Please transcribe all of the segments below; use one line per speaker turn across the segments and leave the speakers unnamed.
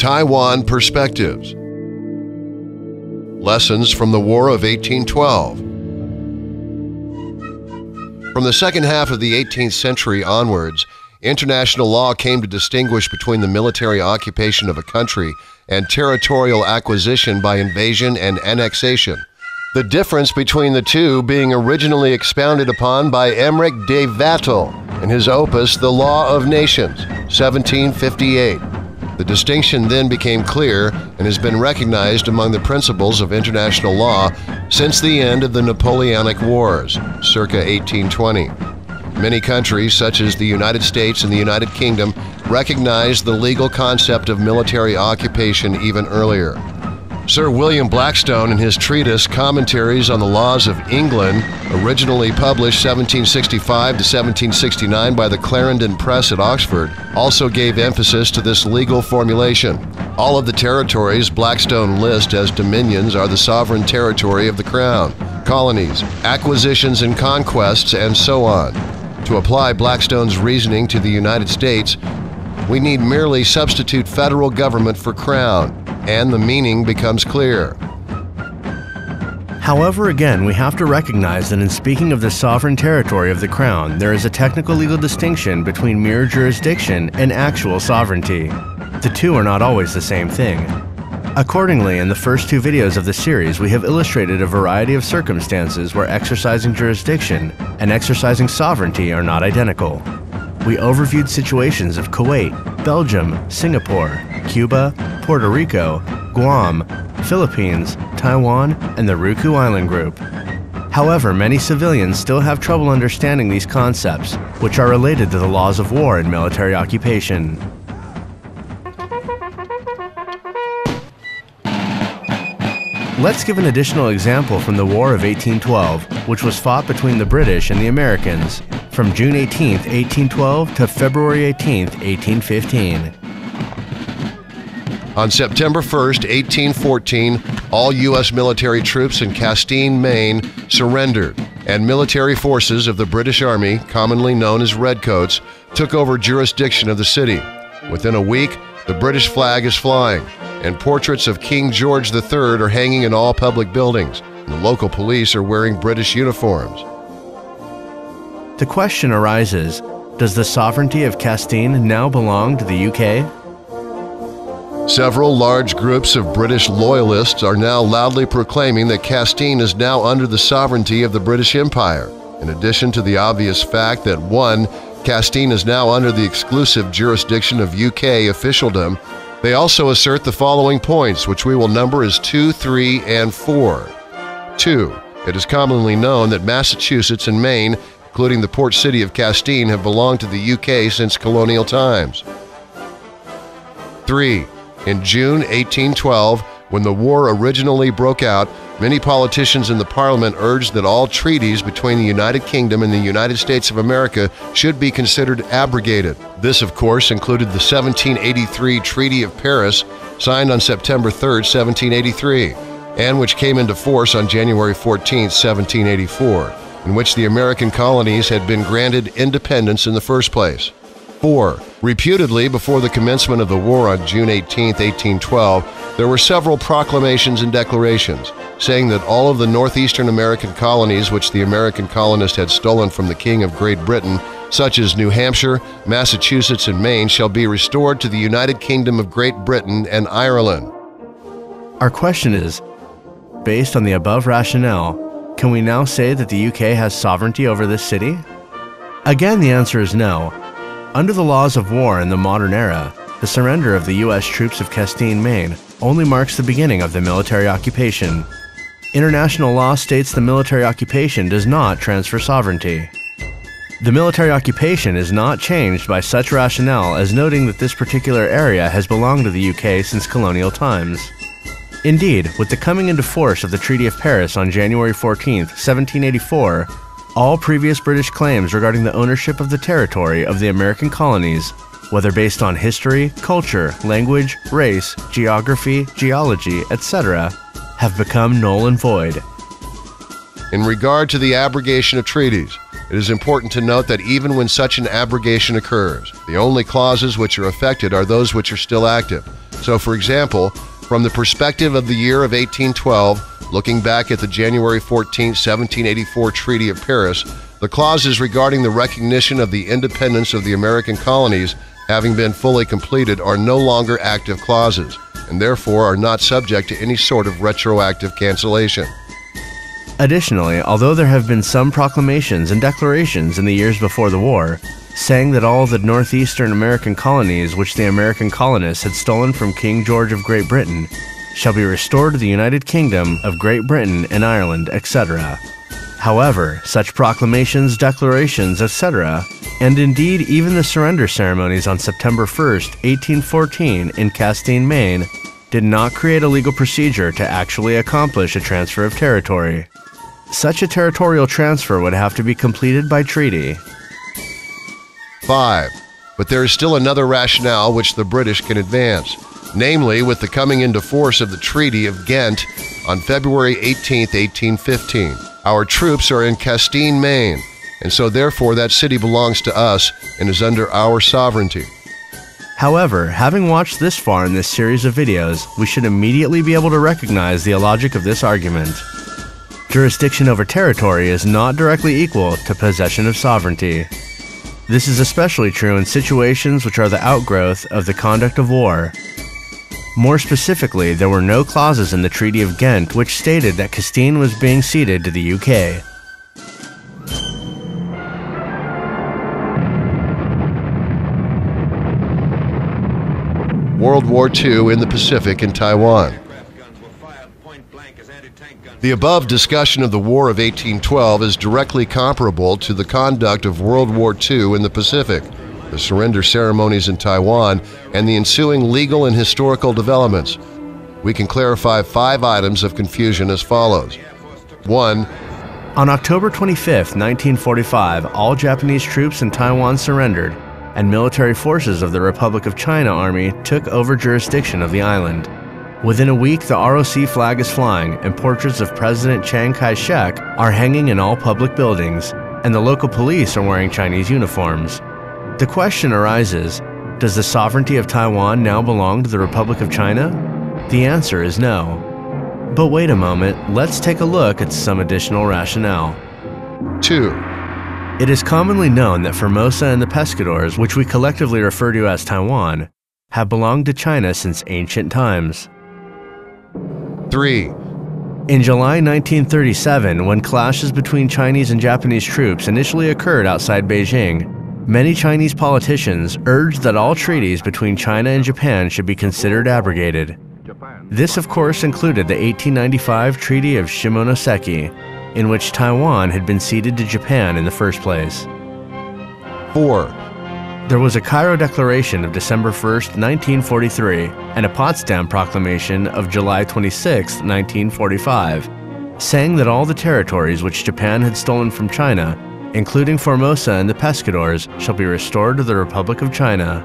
Taiwan Perspectives. Lessons from the War of 1812. From the second half of the 18th century onwards, international law came to distinguish between the military occupation of a country and territorial acquisition by invasion and annexation. The difference between the two being originally expounded upon by Emmerich de Vattel in his opus The Law of Nations, 1758. The distinction then became clear and has been recognized among the principles of international law since the end of the Napoleonic Wars, circa 1820. Many countries, such as the United States and the United Kingdom, recognized the legal concept of military occupation even earlier. Sir William Blackstone, in his treatise Commentaries on the Laws of England, originally published 1765 to 1769 by the Clarendon Press at Oxford, also gave emphasis to this legal formulation. All of the territories Blackstone lists as dominions are the sovereign territory of the Crown, colonies, acquisitions and conquests, and so on. To apply Blackstone's reasoning to the United States, we need merely substitute federal government for Crown, and the meaning becomes clear.
However, again, we have to recognize that in speaking of the sovereign territory of the Crown, there is a technical legal distinction between mere jurisdiction and actual sovereignty. The two are not always the same thing. Accordingly, in the first two videos of the series, we have illustrated a variety of circumstances where exercising jurisdiction and exercising sovereignty are not identical. We overviewed situations of Kuwait, Belgium, Singapore, Cuba, Puerto Rico, Guam, Philippines, Taiwan, and the Ryukyu Island Group. However, many civilians still have trouble understanding these concepts, which are related to the laws of war and military occupation. Let's give an additional example from the War of 1812, which was fought between the British and the Americans, from June 18, 1812 to February 18, 1815.
On September 1, 1814, all U.S. military troops in Castine, Maine, surrendered, and military forces of the British Army, commonly known as Redcoats, took over jurisdiction of the city. Within a week, the British flag is flying, and portraits of King George III are hanging in all public buildings, and the local police are wearing British uniforms.
The question arises, does the sovereignty of Castine now belong to the UK?
Several large groups of British loyalists are now loudly proclaiming that Castine is now under the sovereignty of the British Empire, in addition to the obvious fact that 1. Castine is now under the exclusive jurisdiction of UK officialdom. They also assert the following points, which we will number as 2, 3, and 4. 2. It is commonly known that Massachusetts and Maine, including the port city of Castine, have belonged to the UK since colonial times. 3. In June 1812, when the war originally broke out, many politicians in the Parliament urged that all treaties between the United Kingdom and the United States of America should be considered abrogated. This, of course, included the 1783 Treaty of Paris, signed on September 3, 1783, and which came into force on January 14, 1784, in which the American colonies had been granted independence in the first place. 4. Reputedly, before the commencement of the war on June 18, 1812, there were several proclamations and declarations saying that all of the northeastern American colonies which the American colonists had stolen from the King of Great Britain, such as New Hampshire, Massachusetts, and Maine, shall be restored to the United Kingdom of Great Britain and Ireland.
Our question is, based on the above rationale, can we now say that the UK has sovereignty over this city? Again, the answer is no. Under the laws of war in the modern era, the surrender of the U.S. troops of Castine, Maine, only marks the beginning of the military occupation. International law states the military occupation does not transfer sovereignty. The military occupation is not changed by such rationale as noting that this particular area has belonged to the UK since colonial times. Indeed, with the coming into force of the Treaty of Paris on January 14, 1784, all previous British claims regarding the ownership of the territory of the American colonies, whether based on history, culture, language, race, geography, geology, etc., have become null and void.
In regard to the abrogation of treaties, it is important to note that even when such an abrogation occurs, the only clauses which are affected are those which are still active, So, for example, from the perspective of the year of 1812, looking back at the January 14, 1784 Treaty of Paris, the clauses regarding the recognition of the independence of the American colonies having been fully completed are no longer active clauses, and therefore are not subject to any sort of retroactive cancellation.
Additionally, although there have been some proclamations and declarations in the years before the war, saying that all of the northeastern American colonies which the American colonists had stolen from King George of Great Britain shall be restored to the United Kingdom of Great Britain and Ireland, etc. However, such proclamations, declarations, etc., and indeed even the surrender ceremonies on September 1st, 1814 in Castine, Maine, did not create a legal procedure to actually accomplish a transfer of territory. Such a territorial transfer would have to be completed by treaty.
5. But there is still another rationale which the British can advance, namely with the coming into force of the Treaty of Ghent on February 18, 1815. Our troops are in Castine, Maine, and so therefore that city belongs to us and is under our sovereignty.
However, having watched this far in this series of videos, we should immediately be able to recognize the illogic of this argument. Jurisdiction over territory is not directly equal to possession of sovereignty. This is especially true in situations which are the outgrowth of the conduct of war. More specifically, there were no clauses in the Treaty of Ghent which stated that Castine was being ceded to the UK.
World War II in the Pacific and Taiwan. The above discussion of the War of 1812 is directly comparable to the conduct of World War II in the Pacific, the surrender ceremonies in Taiwan, and the ensuing legal and historical developments. We can clarify 5 items of confusion as follows. 1.
On October 25, 1945, all Japanese troops in Taiwan surrendered, and military forces of the Republic of China Army took over jurisdiction of the island. Within a week, the ROC flag is flying, and portraits of President Chiang Kai-shek are hanging in all public buildings, and the local police are wearing Chinese uniforms. The question arises, does the sovereignty of Taiwan now belong to the Republic of China? The answer is no. But wait a moment, let's take a look at some additional rationale.
2.
It is commonly known that Formosa and the Pescadores, which we collectively refer to as Taiwan, have belonged to China since ancient times.
3.
In July 1937, when clashes between Chinese and Japanese troops initially occurred outside Beijing, many Chinese politicians urged that all treaties between China and Japan should be considered abrogated. This, of course, included the 1895 Treaty of Shimonoseki, in which Taiwan had been ceded to Japan in the first place.
4.
There was a Cairo Declaration of December 1, 1943, and a Potsdam Proclamation of July 26, 1945, saying that all the territories which Japan had stolen from China, including Formosa and the Pescadores, shall be restored to the Republic of China.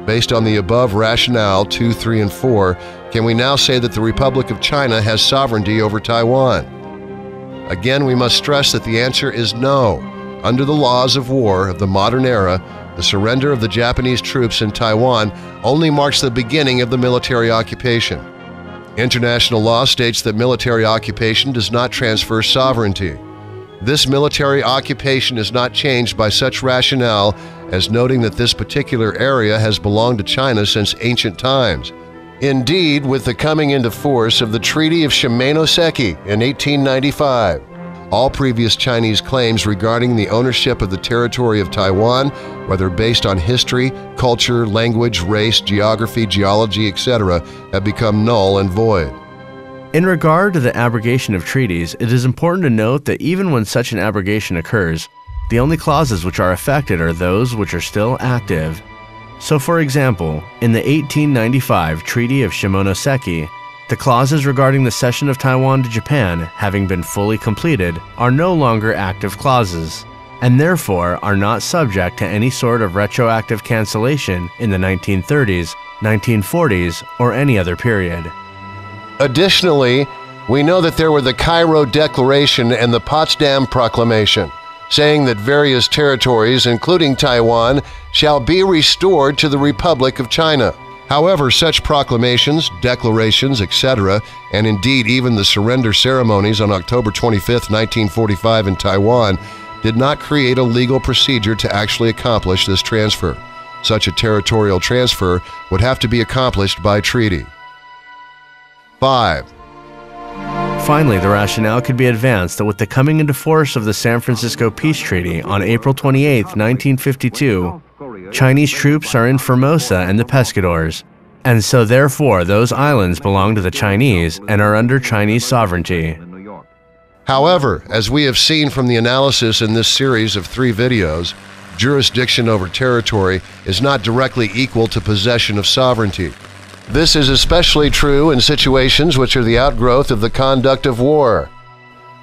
Based on the above rationale 2, 3, and 4, can we now say that the Republic of China has sovereignty over Taiwan? Again, we must stress that the answer is no. Under the laws of war of the modern era, the surrender of the Japanese troops in Taiwan only marks the beginning of the military occupation. International law states that military occupation does not transfer sovereignty. This military occupation is not changed by such rationale as noting that this particular area has belonged to China since ancient times. Indeed, with the coming into force of the Treaty of Shimonoseki in 1895, all previous Chinese claims regarding the ownership of the territory of Taiwan, whether based on history, culture, language, race, geography, geology, etc., have become null and void.
In regard to the abrogation of treaties, it is important to note that even when such an abrogation occurs, the only clauses which are affected are those which are still active. So, for example, in the 1895 Treaty of Shimonoseki, the clauses regarding the cession of Taiwan to Japan, having been fully completed, are no longer active clauses, and therefore are not subject to any sort of retroactive cancellation in the 1930s, 1940s, or any other period.
Additionally, we know that there were the Cairo Declaration and the Potsdam Proclamation, saying that various territories, including Taiwan, shall be restored to the Republic of China. However, such proclamations, declarations, etc., and indeed even the surrender ceremonies on October 25, 1945 in Taiwan, did not create a legal procedure to actually accomplish this transfer. Such a territorial transfer would have to be accomplished by treaty. 5.
Finally, the rationale could be advanced that with the coming into force of the San Francisco Peace Treaty on April 28, 1952, Chinese troops are in Formosa and the Pescadores, and so therefore those islands belong to the Chinese and are under Chinese sovereignty.
However, as we have seen from the analysis in this series of 3 videos, jurisdiction over territory is not directly equal to possession of sovereignty. This is especially true in situations which are the outgrowth of the conduct of war.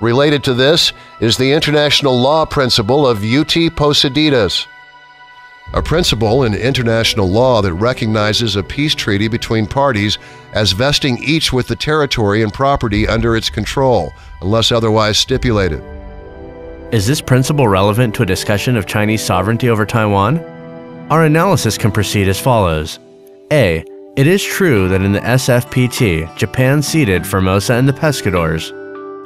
Related to this is the international law principle of uti possidetis, a principle in international law that recognizes a peace treaty between parties as vesting each with the territory and property under its control, unless otherwise stipulated.
Is this principle relevant to a discussion of Chinese sovereignty over Taiwan? Our analysis can proceed as follows. A. It is true that in the SFPT, Japan ceded Formosa and the Pescadores.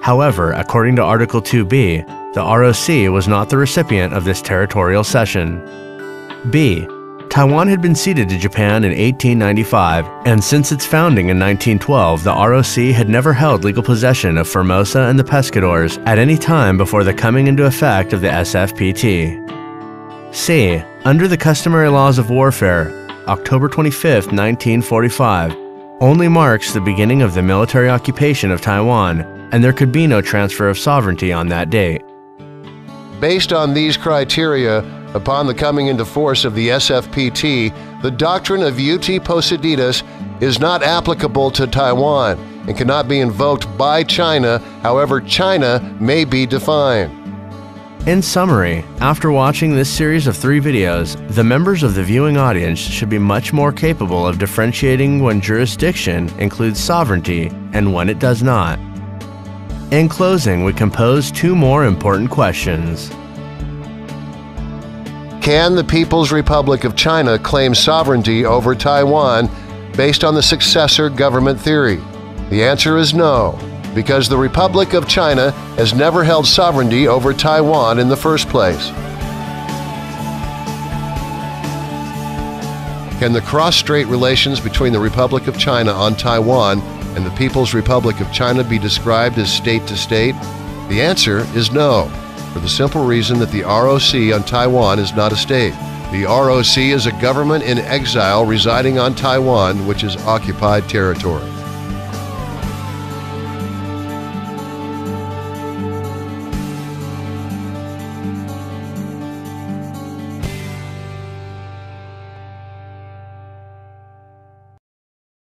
However, according to Article 2B, the ROC was not the recipient of this territorial cession. B. Taiwan had been ceded to Japan in 1895, and since its founding in 1912, the ROC had never held legal possession of Formosa and the Pescadores at any time before the coming into effect of the SFPT. C. Under the customary laws of warfare, October 25, 1945, only marks the beginning of the military occupation of Taiwan, and there could be no transfer of sovereignty on that date.
Based on these criteria, upon the coming into force of the SFPT, the doctrine of uti possidetis is not applicable to Taiwan and cannot be invoked by China, however China may be defined.
In summary, after watching this series of 3 videos, the members of the viewing audience should be much more capable of differentiating when jurisdiction includes sovereignty and when it does not. In closing, we can pose 2 more important questions.
Can the People's Republic of China claim sovereignty over Taiwan based on the successor government theory? The answer is no, because the Republic of China has never held sovereignty over Taiwan in the first place. Can the cross-strait relations between the Republic of China on Taiwan and the People's Republic of China be described as state-to-state? The answer is no, for the simple reason that the ROC on Taiwan is not a state. The ROC is a government in exile residing on Taiwan, which is occupied territory.